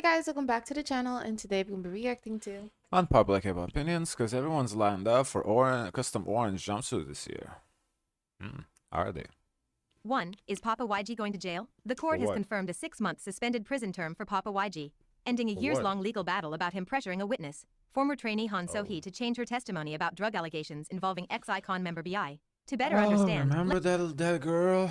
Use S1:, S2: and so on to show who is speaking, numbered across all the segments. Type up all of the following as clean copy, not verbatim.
S1: guys, welcome back to the channel, and today we're going to be reacting to
S2: Unpopular K-pop opinions, because everyone's lined up for custom orange jumpsuit this year. Are they?
S3: 1. Is Papa YG going to jail? The court has confirmed a 6-month suspended prison term for Papa YG, ending a years-long legal battle about him pressuring a witness, former trainee Han So-hee, to change her testimony about drug allegations involving ex-icon member BI. To better understand,
S2: remember that girl?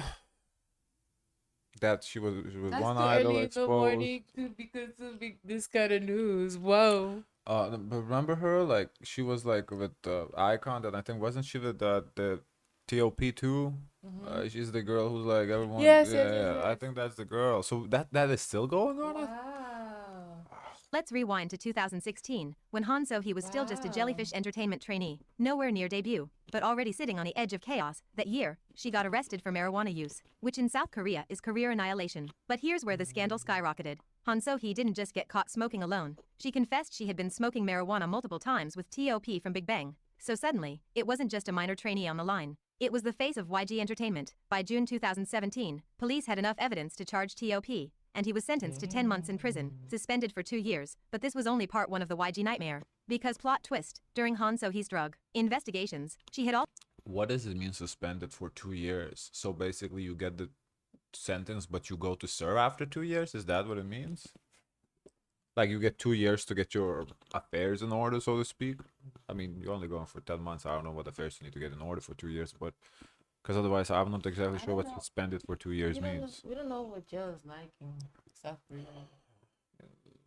S2: That she was one idol exposed.
S1: because of this kind of news. Whoa.
S2: But remember her? Like she was like with the icon that I think wasn't she with the TOP too? She's the girl who's like everyone.
S1: Yes,
S2: I think that's the girl. So that is still going on.
S1: Wow.
S3: let's rewind to 2016, when Han So-hee was still just a Jellyfish Entertainment trainee, nowhere near debut, but already sitting on the edge of chaos. That year, she got arrested for marijuana use, which in South Korea is career annihilation. But here's where the scandal skyrocketed. Han So-hee didn't just get caught smoking alone. She confessed she had been smoking marijuana multiple times with TOP from Big Bang. So suddenly, it wasn't just a minor trainee on the line. It was the face of YG Entertainment. By June 2017, police had enough evidence to charge TOP, and he was sentenced to 10 months in prison, suspended for 2 years. But this was only part 1 of the YG nightmare. Because plot twist, during Han So-hee's drug investigations, she had all.
S2: What does it mean suspended for 2 years? So basically you get the sentence but you go to serve after 2 years? Is that what it means? Like you get 2 years to get your affairs in order, so to speak? I mean, you're only going for 10 months. I don't know what affairs you need to get in order for 2 years, but because otherwise I'm not exactly sure what suspended for 2 years means.
S1: We don't know what jail is like in South Korea.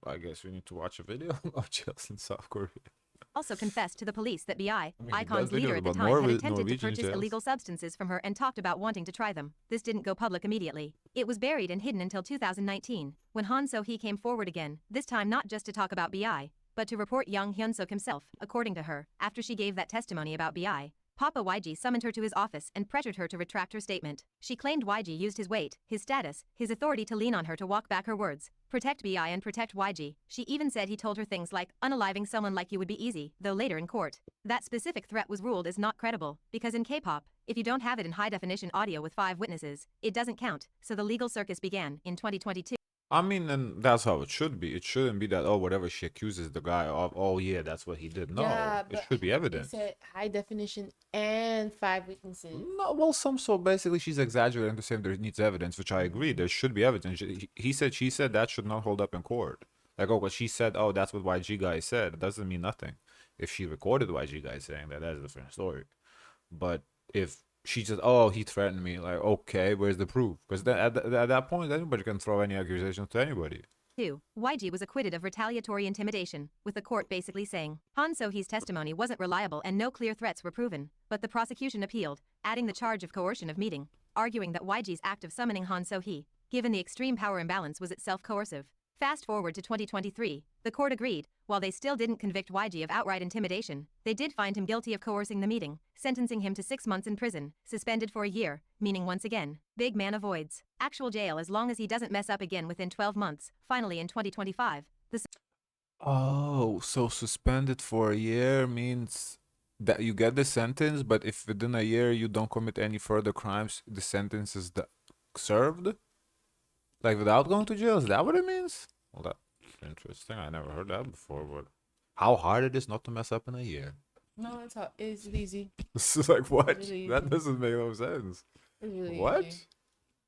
S2: I guess we need to watch a video of jails in South Korea.
S3: Also confessed to the police that BI,
S2: he
S3: Icon's
S2: does
S3: leader
S2: videos
S3: at the
S2: about
S3: time, had attempted to
S2: Norwegian
S3: purchase
S2: jails.
S3: illegal substances from her and talked about wanting to try them. This didn't go public immediately. It was buried and hidden until 2019, when Han So-hee came forward again, this time not just to talk about BI, but to report young Hyun-suk himself. According to her, after she gave that testimony about BI, Papa YG summoned her to his office and pressured her to retract her statement. She claimed YG used his weight, his status, his authority to lean on her to walk back her words, protect BI and protect YG. She even said he told her things like, unaliving someone like you would be easy, though later in court, that specific threat was ruled as not credible, because in K-pop, if you don't have it in high-definition audio with 5 witnesses, it doesn't count. So the legal circus began in 2022.
S2: I mean, and that's how it should be. It shouldn't be that, oh, whatever she accuses the guy of, oh, yeah, that's what he did. No, it should be evident.
S1: He said high definition and 5 witnesses.
S2: No, well, so basically she's exaggerating to say there needs evidence, which I agree. There should be evidence. He said, she said that should not hold up in court. Like, oh, but she said, oh, that's what YG guy said. It doesn't mean nothing. If she recorded YG guy saying that, that's a different story. But if she just, oh, he threatened me, like, okay, where's the proof? Because at that point, anybody can throw any accusations to anybody.
S3: 2. YG was acquitted of retaliatory intimidation, with the court basically saying Han So-hee's testimony wasn't reliable and no clear threats were proven. But the prosecution appealed, adding the charge of coercion of meeting, arguing that YG's act of summoning Han So-hee, given the extreme power imbalance, was itself coercive. Fast forward to 2023, the court agreed. While they still didn't convict YG of outright intimidation, they did find him guilty of coercing the meeting, sentencing him to 6 months in prison, suspended for a year, meaning once again, big man avoids actual jail as long as he doesn't mess up again within 12 months. Finally, in 2025,
S2: Oh, so suspended for a year means that you get the sentence, but if within a year you don't commit any further crimes, the sentence is served? Like without going to jail? Is that what it means? Well, that's interesting. I never heard that before, but how hard it is not to mess up in a year.
S1: No, it's hard. It's easy.
S2: This is like, what?
S1: Really
S2: That doesn't make no sense.
S1: It's really
S2: What?
S1: easy.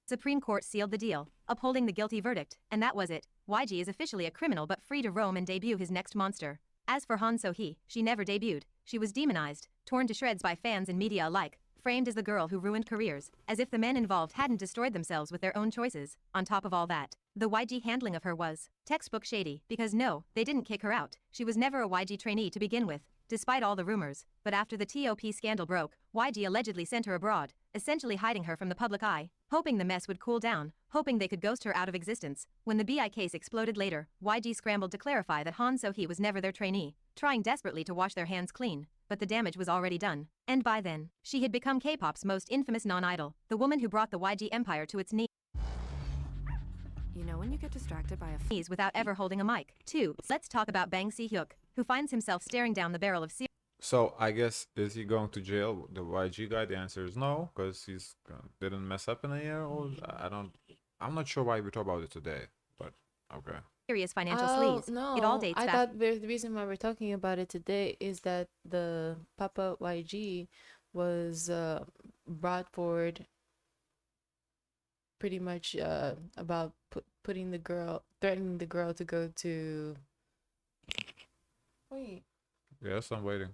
S3: Supreme Court sealed the deal, upholding the guilty verdict, and that was it. YG is officially a criminal but free to roam and debut his next monster. As for Han So-hee, she never debuted. She was demonized, torn to shreds by fans and media alike, framed as the girl who ruined careers, as if the men involved hadn't destroyed themselves with their own choices. On top of all that, the YG handling of her was textbook shady, because no, they didn't kick her out. She was never a YG trainee to begin with, despite all the rumors. But after the TOP scandal broke, YG allegedly sent her abroad, essentially hiding her from the public eye, hoping the mess would cool down, hoping they could ghost her out of existence. When the BI case exploded later, YG scrambled to clarify that Han So-hee was never their trainee, trying desperately to wash their hands clean. But the damage was already done. And by then, she had become K-pop's most infamous non-idol, the woman who brought the YG empire to its knees.
S4: You know when you get distracted by a
S3: Without ever holding a mic. 2. Let's talk about Bang Si-hyuk, who finds himself staring down the barrel of
S2: So I guess, is he going to jail? The YG guy, the answer is no, because he's didn't mess up in a year. Or I'm not sure why we talk about it today, but okay.
S3: serious financial
S1: Oh,
S3: sleaze.
S1: no.
S3: It all dates
S1: I
S3: back.
S1: thought the reason why we're talking about it today is that the Papa YG was brought forward pretty much about threatening the girl to go to. Wait,
S2: Yes, I'm waiting.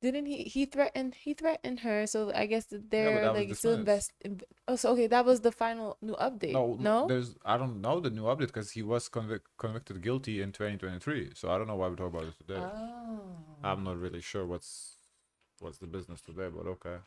S1: didn't he threatened her? So I guess that
S2: Yeah, but
S1: they're
S2: that was
S1: like still
S2: dismissed.
S1: Oh, so okay, that was the final new update.
S2: No,
S1: No?
S2: there's I don't know the new update because he was convicted guilty in 2023. So I don't know why we talk about it today.
S1: Oh.
S2: I'm not really sure what's the business today, but okay.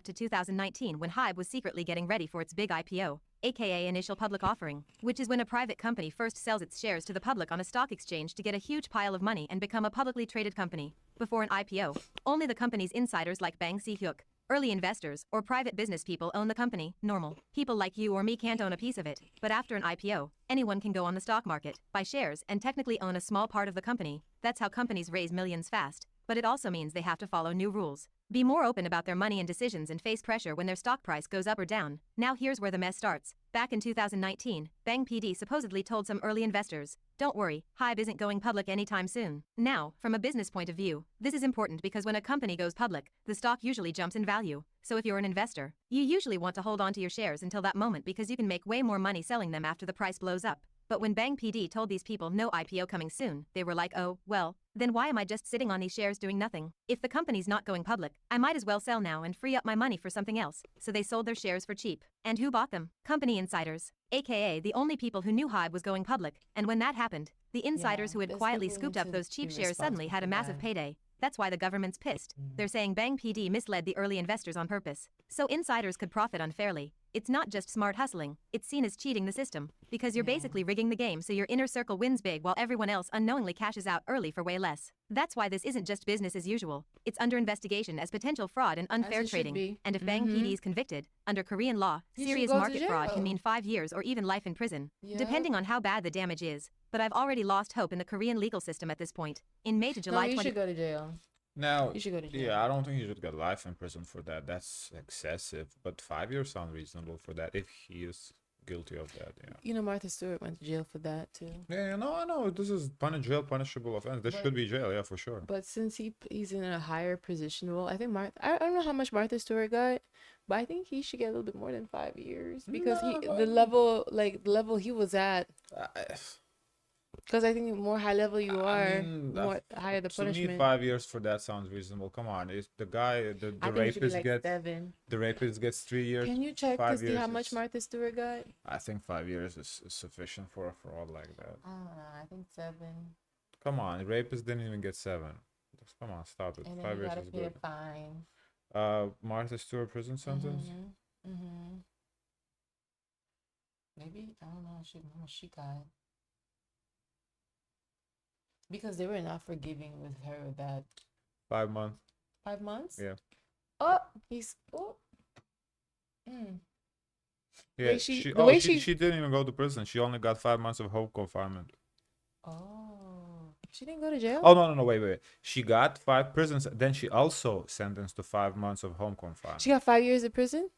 S3: To 2019 when Hive was secretly getting ready for its big IPO, aka initial public offering, which is when a private company first sells its shares to the public on a stock exchange to get a huge pile of money and become a publicly traded company. Before an IPO, only the company's insiders like Bang Si-hyuk, early investors, or private business people own the company. Normal people like you or me can't own a piece of it, but after an IPO, anyone can go on the stock market, buy shares, and technically own a small part of the company. That's how companies raise millions fast. But it also means they have to follow new rules, be more open about their money and decisions, and face pressure when their stock price goes up or down. Now here's where the mess starts. Back in 2019, Bang PD supposedly told some early investors, "Don't worry, Hive isn't going public anytime soon." Now, from a business point of view, this is important because when a company goes public, the stock usually jumps in value. So if you're an investor, you usually want to hold on to your shares until that moment because you can make way more money selling them after the price blows up. But when Bang PD told these people no IPO coming soon, they were like, oh, well, then why am I just sitting on these shares doing nothing? If the company's not going public, I might as well sell now and free up my money for something else. So they sold their shares for cheap. And who bought them? Company insiders, aka the only people who knew Hive was going public. And when that happened, the insiders who had quietly scooped up those cheap shares suddenly had a massive payday. That's why the government's pissed. They're saying Bang PD misled the early investors on purpose, so insiders could profit unfairly. It's not just smart hustling, it's seen as cheating the system, because you're basically rigging the game so your inner circle wins big while everyone else unknowingly cashes out early for way less. That's why this isn't just business as usual, it's under investigation as potential fraud and unfair
S1: it should
S3: trading.
S1: be.
S3: And if Bang PD is convicted, under Korean law,
S1: He should
S3: serious
S1: go to
S3: market fraud can
S1: jail.
S3: mean 5 years or even life in prison,
S1: Yeah.
S3: depending on how bad the damage is. But I've already lost hope in the Korean legal system at this point. In May to
S1: No,
S3: July
S1: you
S3: 20
S1: should go to jail.
S2: Now,
S1: You should go to jail.
S2: yeah, I don't think he should get life in prison for that. That's excessive. But 5 years sound reasonable for that if he is guilty of that. Yeah.
S1: You know, Martha Stewart went to jail for that too.
S2: Yeah, no, I know. This is punishable offense. This
S1: But-
S2: should be jail, yeah, for sure.
S1: But since he's in a higher position, well, I think I don't know how much Martha Stewart got, but I think he should get a little bit more than 5 years because
S2: No.
S1: the level he was at. Because I think the more high level you are, more higher the
S2: To me,
S1: punishment.
S2: 5 years for that sounds reasonable. Come on, is the guy the
S1: I think it should be
S2: rapist
S1: like
S2: gets
S1: 7.
S2: the rapist gets 3 years?
S1: Can you check to
S2: 5
S1: see how
S2: years
S1: much
S2: is-
S1: Martha Stewart got?
S2: I think 5 years is sufficient for a fraud like that.
S1: I don't know. I think 7.
S2: Come on, rapist didn't even get 7. Just come on, stop it.
S1: And then
S2: 5
S1: you
S2: years
S1: gotta
S2: is
S1: pay a
S2: good.
S1: fine.
S2: Martha Stewart prison sentence.
S1: Maybe I don't know how much she got. Because they were not forgiving with her with that
S2: 5 months.
S1: 5 months.
S2: Yeah.
S1: Oh, he's oh. Mm.
S2: Yeah,
S1: way she-
S2: she,
S1: the
S2: oh,
S1: way
S2: she,
S1: she-
S2: she didn't even go to prison. She only got 5 months of home confinement.
S1: Oh, she didn't go to jail.
S2: Oh no, wait. She got 5 prisons. Then she also sentenced to 5 months of home confinement.
S1: She got 5 years in prison.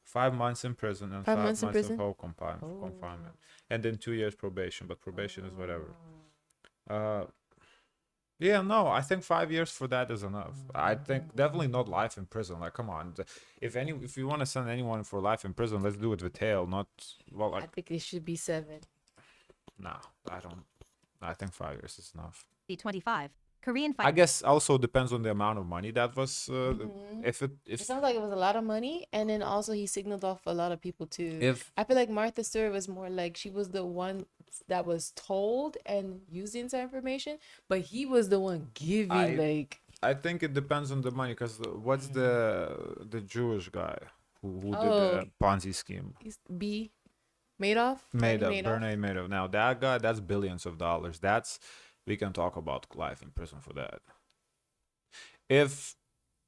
S2: 5 months in prison and
S1: 5
S2: 5
S1: months
S2: months,
S1: in prison?
S2: of home confinement, and then 2 years probation. But probation is whatever. Yeah, no, I think 5 years for that is enough. I think definitely not life in prison. Like, come on, if you want to send anyone for life in prison, let's do it with tail, not well.
S1: I
S2: Like,
S1: think it should be 7.
S2: nah, I don't. I think 5 years is enough.
S3: 25. Korean
S2: I
S3: fight.
S2: guess also depends on the amount of money that was. If
S1: It sounds like it was a lot of money, and then also he signaled off a lot of people too.
S2: if
S1: I feel like Martha Stewart was more like she was the one that was told and using inside information, but he was the one giving like.
S2: I think it depends on the money, because what's the Jewish guy who did
S1: Oh.
S2: the Ponzi scheme?
S1: He's B. Madoff.
S2: Bernay Madoff. Now that guy, that's billions of dollars. We can talk about life in prison for that. If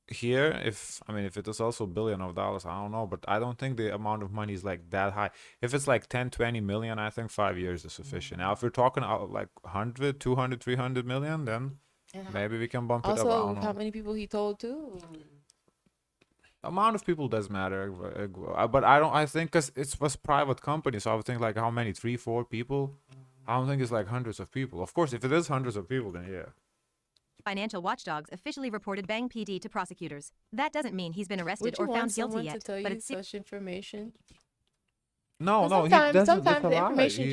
S2: it is also $1 billion, I don't know, but I don't think the amount of money is like that high. If it's like 10, 20 million, I think 5 years is sufficient. Now, if we're talking like 100, 200, 300 million, then
S1: And
S2: maybe we can bump it up. I
S1: also,
S2: don't know.
S1: how many people he told too?
S2: Amount of people does matter, but I think because it was private company, so I would think like how many, 3, 4 people. I don't think it's like hundreds of people. Of course, if it is hundreds of people, then yeah.
S3: Financial watchdogs officially reported Bang PD to prosecutors. That doesn't mean he's been arrested
S1: Would you
S3: or
S1: want
S3: found guilty
S1: someone to
S3: yet,
S1: tell
S3: but
S1: you
S3: it's
S1: such information?
S2: No,
S1: 'Cause
S2: no, he that's
S1: sometimes
S2: a
S1: the
S2: lie.
S1: information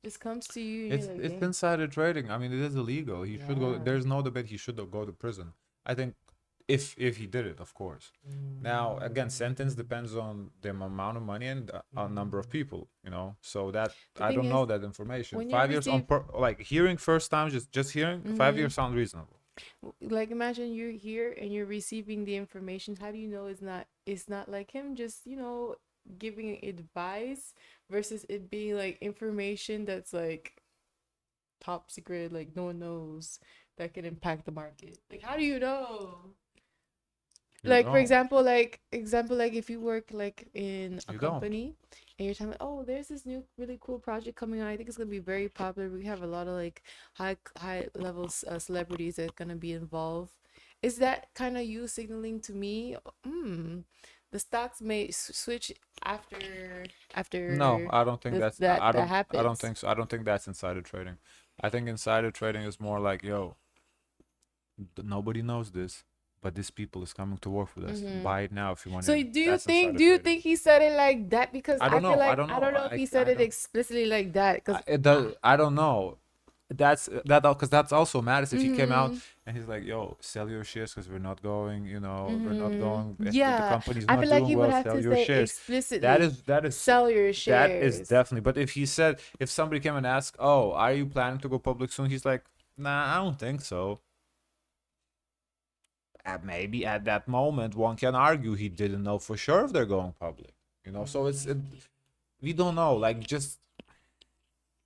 S1: just comes to you and you're like,
S2: It's
S1: dang.
S2: insider trading. I mean, it is illegal. He should go.
S1: Yeah.
S2: There's no debate. He should go to prison. I think if he did it, of course. Now again, sentence depends on the amount of money and a number of people. You know, so that
S1: The
S2: I
S1: thing
S2: don't know
S1: is,
S2: that information.
S1: when you
S2: 5 years on
S1: receive,
S2: like hearing first time, just hearing 5 years sounds reasonable.
S1: like imagine you're here and you're receiving the information. How do you know it's not like him just, giving advice versus it being like information that's like top secret, like no one knows, that can impact the market. Like how do you know?
S2: You
S1: Like for
S2: don't.
S1: example, like if you work like in a
S2: You don't.
S1: company and you're telling me, oh, there's this new really cool project coming on. I think it's gonna be very popular. We have a lot of like high levels celebrities that are gonna be involved. Is that kind of you signaling to me, the stocks may switch
S2: No,
S1: after
S2: I don't think that's.
S1: that
S2: I don't
S1: happens?
S2: think so. I don't think that's insider trading. I think insider trading is more like, yo, nobody knows this, but this people is coming to work with us. Buy it now if you want
S1: So
S2: it. That's insider
S1: do you
S2: trading.
S1: think he said it like that? Because
S2: I
S1: I
S2: don't
S1: feel
S2: know. I
S1: like
S2: don't
S1: I
S2: know.
S1: don't know if he said
S2: I
S1: it
S2: don't.
S1: explicitly like that. Because
S2: It does. I don't know. That's that because that's also matters if he came out and he's like, "Yo, sell your shares because we're not going. You know, we're not going. The
S1: yeah,
S2: company's
S1: I
S2: not
S1: feel like
S2: doing
S1: he would
S2: well.
S1: have
S2: Sell
S1: to
S2: your
S1: say
S2: shares." That
S1: explicitly,
S2: is that is
S1: sell your
S2: that is
S1: shares.
S2: definitely. But if he said, if somebody came and asked, "Oh, are you planning to go public soon?" He's like, "Nah, I don't think so." Maybe at that moment one can argue he didn't know for sure if they're going public. You know, so we don't know. Like just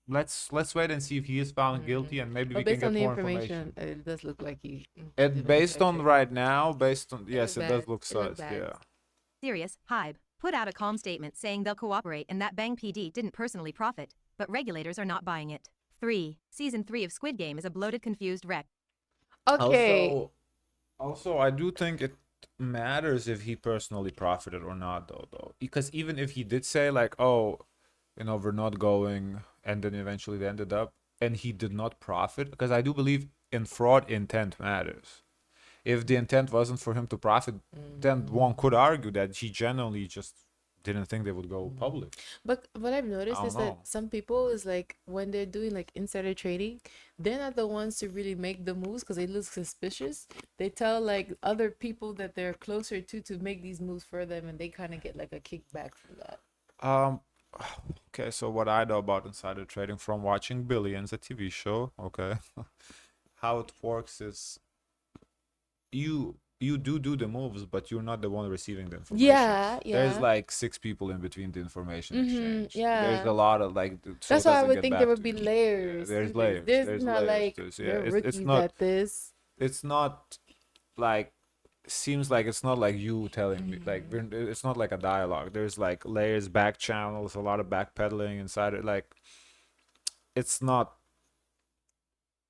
S2: let's wait and see if he is found guilty, and maybe we
S1: But
S2: can
S1: based on
S2: get
S1: the
S2: more information.
S1: information, it does look like he
S2: And
S1: did
S2: based
S1: inside
S2: on
S1: trading.
S2: right now, based on
S1: It looked
S2: yes, it does
S1: bad.
S2: look
S1: It looked
S2: sus.
S1: bad.
S2: Yeah.
S3: serious. Hive put out a calm statement saying they'll cooperate and that Bang PD didn't personally profit, but regulators are not buying it. 3. Season 3 of Squid Game is a bloated, confused wreck.
S1: Okay.
S2: Also, I do think it matters if he personally profited or not, though. Because even if he did say like, "Oh, you know, we're not going," and then eventually they ended up, and he did not profit, because I do believe in fraud, intent matters. If the intent wasn't for him to profit, then one could argue that he genuinely just didn't think they would go public.
S1: But what I've
S2: I
S1: noticed
S2: don't
S1: is that
S2: know.
S1: some people is like when they're doing like insider trading, they're not the ones to really make the moves because they look suspicious. They tell like other people that they're closer to make these moves for them, and they kind of get like a kickback from that.
S2: Um, okay, so what I know about insider trading from watching Billions, a TV show, okay, how it works is you do the moves, but you're not the one receiving the information.
S1: Yeah,
S2: There's
S1: yeah.
S2: like 6 people in between the information exchange. There's
S1: Yeah.
S2: a lot of like so
S1: That's
S2: it
S1: why I
S2: doesn't
S1: would
S2: get
S1: think
S2: back
S1: there would
S2: to
S1: be
S2: you. Yeah,
S1: layers.
S2: there's layers.
S1: There's not
S2: layers
S1: like
S2: to this. Yeah,
S1: they're
S2: it's
S1: rookies
S2: not
S1: at this.
S2: it's not like seems like it's not like you telling me like it's not like a dialogue. There's like layers, back channels, a lot of backpedaling inside it. Like it's not.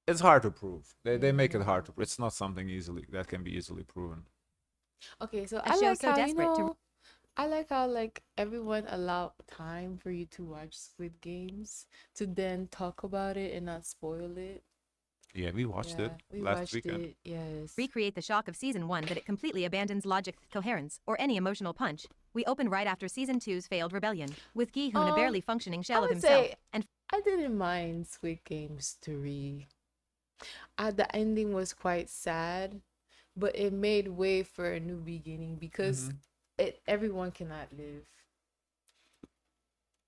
S2: It's hard to prove. They make it hard to. It's not something easily that can be easily proven.
S1: Okay, so
S3: A
S1: I
S3: show
S1: like
S3: so
S1: how
S3: desperate to
S1: I like how like everyone allowed time for you to watch Squid Games to then talk about it and not spoil it.
S2: Yeah, we watched it
S1: We
S2: last
S1: watched
S2: weekend.
S1: it. Yes.
S3: recreate the shock of season 1 that it completely abandons logic, coherence, or any emotional punch. We open right after season 2's failed rebellion, with Gi-hoon a barely functioning
S1: I
S3: shell of
S1: would
S3: himself,
S1: say
S3: and
S1: I didn't mind Squid Games 3. The ending was quite sad, but it made way for a new beginning because everyone cannot live.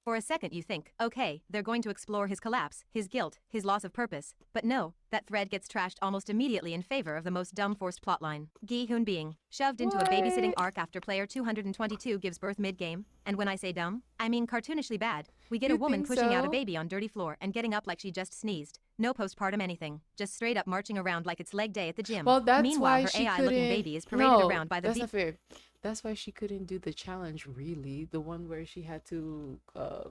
S3: for a second you think, okay, they're going to explore his collapse, his guilt, his loss of purpose. But no, that thread gets trashed almost immediately in favor of the most dumb forced plotline. Gi-hoon being shoved into a babysitting
S1: What?
S3: arc after player 222 gives birth mid-game. And when I say dumb, I mean cartoonishly bad. We get
S1: You
S3: a woman
S1: think
S3: pushing out a
S1: so?
S3: baby on dirty floor and getting up like she just sneezed. No postpartum anything. Just straight up marching around like it's leg day at the gym.
S1: Well, that's
S3: Meanwhile,
S1: why
S3: her
S1: she
S3: AI-looking
S1: couldn't.
S3: baby is paraded
S1: No,
S3: around by the
S1: that's not fair. That's why she couldn't do the challenge, really. The one where she had to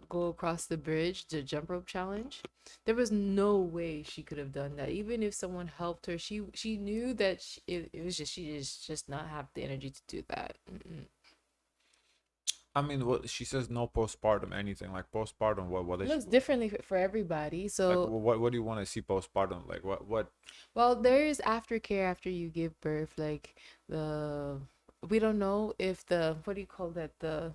S1: go across the bridge, the jump rope challenge. There was no way she could have done that. Even if someone helped her, she knew that it was just she just not have the energy to do that.
S2: I mean, what she says, no postpartum anything. Like postpartum, what
S1: It
S2: is she,
S1: looks differently for everybody.
S2: like?
S1: So,
S2: What do you want to see postpartum? Like what?
S1: well, there's aftercare after you give birth. Like the we don't know if the what do you call that the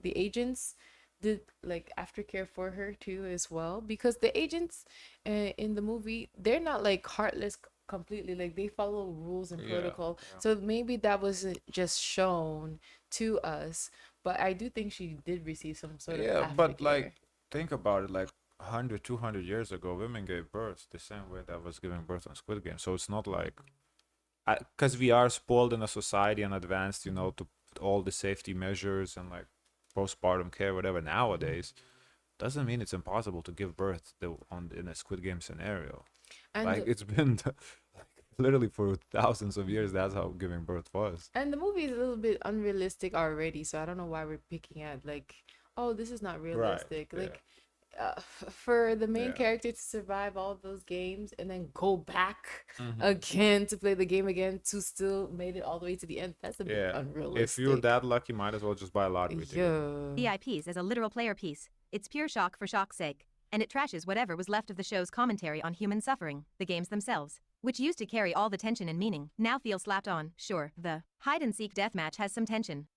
S1: agents did like aftercare for her too as well, because the agents in the movie, they're not like heartless completely, like they follow rules and
S2: Yeah,
S1: protocol,
S2: yeah.
S1: so maybe that wasn't just shown to us, but I do think she did receive some sort of
S2: Yeah, but like
S1: aftercare.
S2: think about it, like 100, 200 years ago, women gave birth the same way that was giving birth on Squid Game. So it's not like, because we are spoiled in a society and advanced, to all the safety measures and like postpartum care, whatever nowadays, doesn't mean it's impossible to give birth in a Squid Game scenario. Like
S1: and
S2: it's been like literally for thousands of years. That's how giving birth was.
S1: And the movie is a little bit unrealistic already, so I don't know why we're picking at like, oh, this is not
S2: Right.
S1: realistic.
S2: Yeah.
S1: Like, for the main
S2: Yeah.
S1: character to survive all those games and then go back
S2: Mhm.
S1: again to play the game again to still made it all the way to the end, that's a bit
S2: Yeah. If you're
S1: unrealistic.
S2: that lucky, might as well just buy a lottery ticket.
S1: Yeah.
S3: VIPs as a literal player piece. It's pure shock for shock's sake. And it trashes whatever was left of the show's commentary on human suffering, the games themselves, which used to carry all the tension and meaning, now feel slapped on. Sure, the hide-and-seek deathmatch has some tension.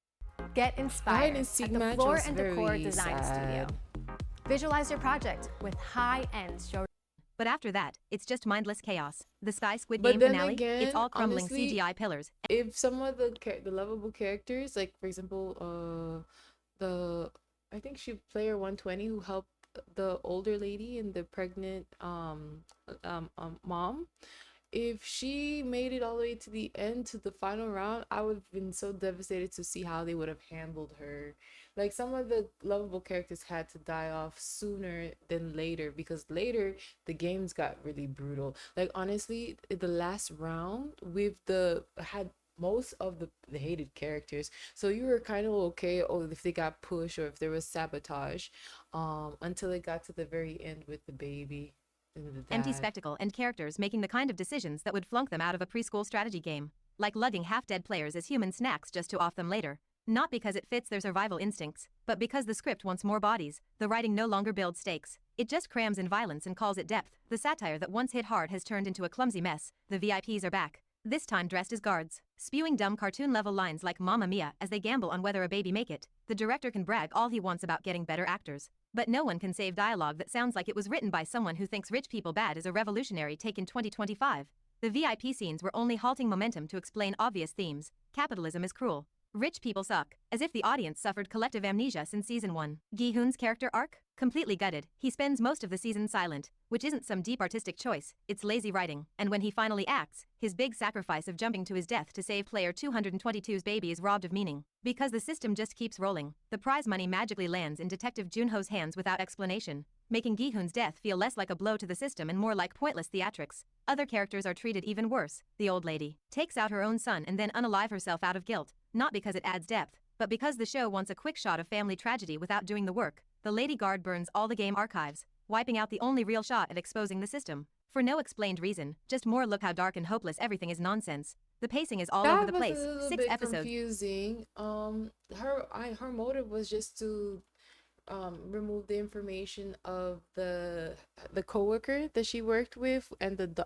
S4: Get inspired
S1: and
S4: at
S1: seek
S4: the
S1: match
S4: Floor
S1: was
S4: and Decor
S1: very
S4: Design
S1: sad.
S4: Studio. Visualize your project with high-end show.
S3: But after that, it's just mindless chaos. The Sky Squid
S1: But
S3: Game
S1: then
S3: finale,
S1: again,
S3: it's all crumbling
S1: honestly,
S3: CGI pillars.
S1: if some of the lovable characters, like for example, the I think she player 120 who helped the older lady and the pregnant mom, if she made it all the way to the end to the final round, I would have been so devastated to see how they would have handled her. Like some of the lovable characters had to die off sooner than later, because later the games got really brutal. Like honestly, the last round with the had most of the hated characters, so you were kind of okay, oh, if they got pushed or if there was sabotage, until it got to the very end with the baby and the
S3: Empty
S1: dad.
S3: spectacle and characters making the kind of decisions that would flunk them out of a preschool strategy game, like lugging half-dead players as human snacks just to off them later. Not because it fits their survival instincts, but because the script wants more bodies, the writing no longer builds stakes. It just crams in violence and calls it depth. The satire that once hit hard has turned into a clumsy mess. The VIPs are back, this time dressed as guards, spewing dumb cartoon-level lines like Mamma Mia as they gamble on whether a baby make it. The director can brag all he wants about getting better actors, but no one can save dialogue that sounds like it was written by someone who thinks rich people bad is a revolutionary take in 2025. The VIP scenes were only halting momentum to explain obvious themes. Capitalism is cruel. Rich people suck, as if the audience suffered collective amnesia since season 1. Gi-hoon's character arc? Completely gutted. He spends most of the season silent, which isn't some deep artistic choice, it's lazy writing. And when he finally acts, his big sacrifice of jumping to his death to save player 222's baby is robbed of meaning. Because the system just keeps rolling, the prize money magically lands in Detective Junho's hands without explanation, making Gi-hoon's death feel less like a blow to the system and more like pointless theatrics. Other characters are treated even worse. The old lady takes out her own son and then unalive herself out of guilt, not because it adds depth, but because the show wants a quick shot of family tragedy without doing the work. The lady guard burns all the game archives, wiping out the only real shot at exposing the system. For no explained reason, just more look how dark and hopeless everything is nonsense. The pacing is all over the place.
S1: That was a little
S3: 6
S1: bit
S3: episodes.
S1: confusing. Her motive was just to remove the information of the coworker that she worked with, and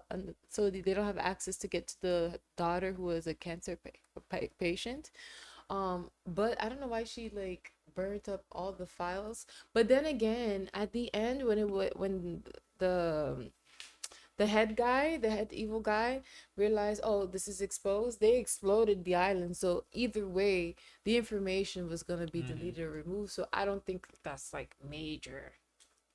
S1: so they don't have access to get to the daughter who was a cancer patient. But I don't know why she like burnt up all the files. But then again, at the end, when the head guy, the head evil guy, realized, oh, this is exposed, they exploded the island. So either way, the information was gonna be deleted or removed. So I don't think that's like major.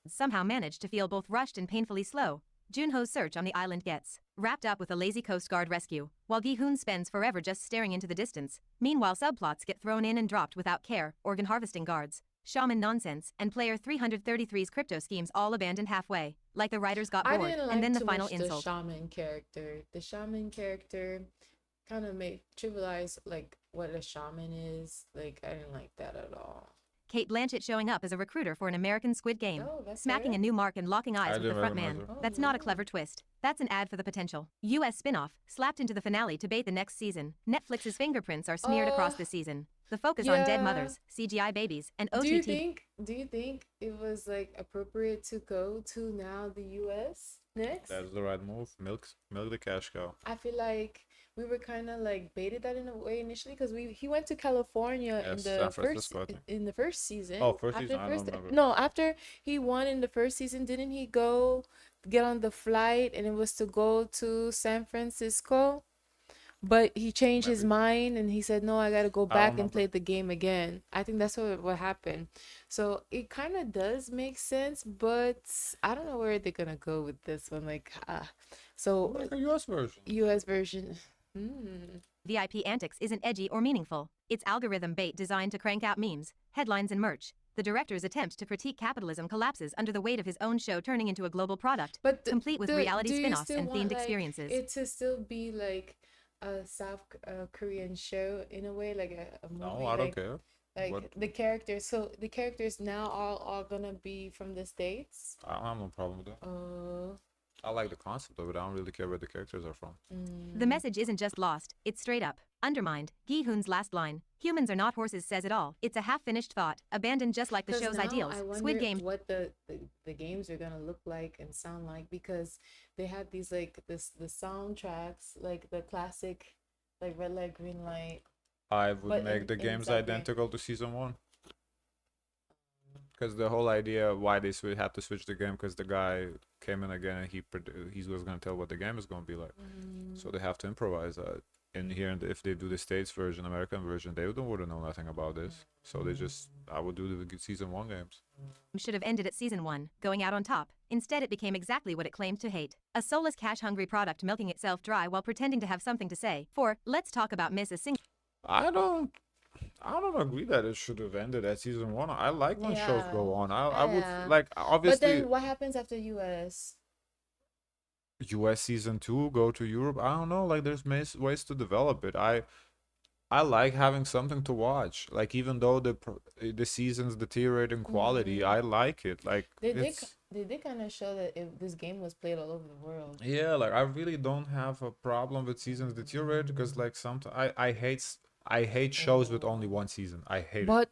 S3: Somehow managed to feel both rushed and painfully slow. Junho's search on the island gets wrapped up with a lazy Coast Guard rescue, while Gi-hoon spends forever just staring into the distance. Meanwhile, subplots get thrown in and dropped without care, organ harvesting guards, shaman nonsense, and player 333's crypto schemes all abandoned halfway, like the writers got
S1: I
S3: bored,
S1: didn't like
S3: and then the
S1: too
S3: final
S1: much
S3: insult.
S1: the shaman character. The shaman character kind of made trivialize like what a shaman is. Like I didn't like that at all.
S3: Kate Blanchett showing up as a recruiter for an American Squid Game,
S1: Oh, that's
S3: smacking
S1: her?
S3: a new mark and locking eyes
S2: I
S3: with the
S2: didn't
S3: front
S2: recognize
S3: man.
S2: her.
S1: Oh,
S3: That's not a
S1: no.
S3: clever twist. That's an ad for the potential US spin-off, slapped into the finale to bait the next season. Netflix's fingerprints are smeared across the season. The focus on dead
S1: Yeah.
S3: mothers, CGI babies, and
S1: Do you
S3: OTT.
S1: think it was like appropriate to go to now the US next?
S2: That's the right move. Milk the cash cow.
S1: I feel like we were kind of like baited that in a way initially because he went to California
S2: Yes, San Francisco, I think.
S1: in the first season.
S2: Oh, first
S1: After
S2: season,
S1: the
S2: I
S1: first
S2: don't remember.
S1: no, after he won in the first season, didn't he go get on the flight and it was to go to San Francisco? But he changed his
S2: Maybe.
S1: mind and he said, "No, I got to go
S2: I don't
S1: back and
S2: remember.
S1: play the game again." I think that's what happened. So it kind of does make sense, but I don't know where they're gonna go with this one. Like, so
S2: Like a US version.
S1: US version. Hmm.
S3: VIP antics isn't edgy or meaningful. It's algorithm bait designed to crank out memes, headlines, and merch. The director's attempt to critique capitalism collapses under the weight of his own show turning into a global product,
S1: But
S3: complete with reality
S1: do you
S3: spin-offs
S1: still
S3: and
S1: want
S3: themed
S1: like
S3: experiences.
S1: it to still be like a South Korean show in a way, like a movie?
S2: No, I don't care.
S1: Like
S2: What?
S1: the characters. So the characters now are gonna be from the States.
S2: I don't have no problem with that.
S1: Uh,
S2: I like the concept of it. I don't really care where the characters are from.
S3: The message isn't just lost, it's straight up undermined. Gi Hoon's last line, "Humans are not horses," says it all. It's a half-finished thought, abandoned just like the
S1: 'cause
S3: show's
S1: now
S3: ideals.
S1: I
S3: Squid
S1: wonder
S3: Game.
S1: what the games are gonna look like and sound like because they had these like the soundtracks like the classic like red light green light.
S2: I would
S1: But
S2: make the games
S1: South Korea.
S2: identical to season one. Because the whole idea why they had to switch the game because the guy came in again and he was gonna tell what the game is gonna be like. So they have to improvise that. In here, and if they do the States version, American version, they wouldn't know nothing about this. So I would do the season one games.
S3: Should have ended at season 1, going out on top. Instead, it became exactly what it claimed to hate. A soulless, cash-hungry product milking itself dry while pretending to have something to say. 4. Let's talk about Mrs. Sing.
S2: I don't agree that it should have ended at season one. I like when shows go on. I would
S1: Yeah.
S2: like
S1: But
S2: obviously
S1: then what happens after US?
S2: US season two go to Europe. I don't know. Like there's ways to develop it. I like having something to watch. Like even though the seasons deteriorate in quality, I like it. Like
S1: They did kind of show that this game was played all over the world.
S2: yeah, like I really don't have a problem with seasons deteriorate because like sometimes I hate shows with only one season. I hate it.
S1: But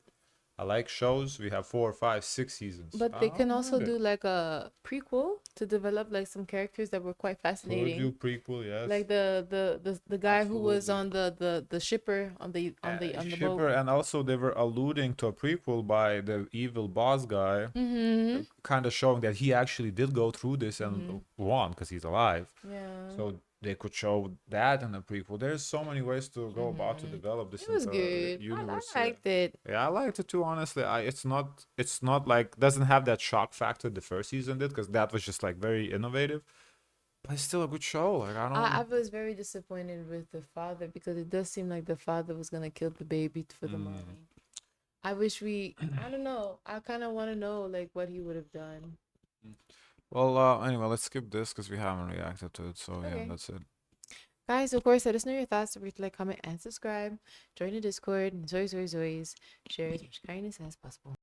S2: I like shows. We have 4, 5, 6 seasons.
S1: but
S2: I
S1: they can
S2: don't
S1: also
S2: mind it.
S1: do like a prequel to develop like some characters that were quite
S2: Could
S1: fascinating.
S2: do prequel, yes.
S1: Like the guy who was
S2: Absolutely.
S1: on the shipper on the boat.
S2: Shipper, and also they were alluding to a prequel by the evil boss guy,
S1: Mm-hmm.
S2: kind of showing that he actually did go through this and won because he's alive.
S1: Yeah.
S2: So they could show that in a prequel. There's so many ways to go about to develop this
S1: It was
S2: into
S1: good.
S2: universe.
S1: I liked it.
S2: Yeah, I liked it too. Honestly, it's not like doesn't have that shock factor the first season did because that was just like very innovative. But it's still a good show. Like I don't.
S1: I was very disappointed with the father because it does seem like the father was gonna kill the baby for the money. I wish I don't know. I kind of want to know like what he would have done.
S2: Well, anyway, let's skip this because we haven't reacted to it. So yeah,
S1: Okay.
S2: that's it.
S1: Guys, of course, let us know your thoughts. Don't forget to like, comment, and subscribe. Join the Discord. And always, share as much kindness as possible.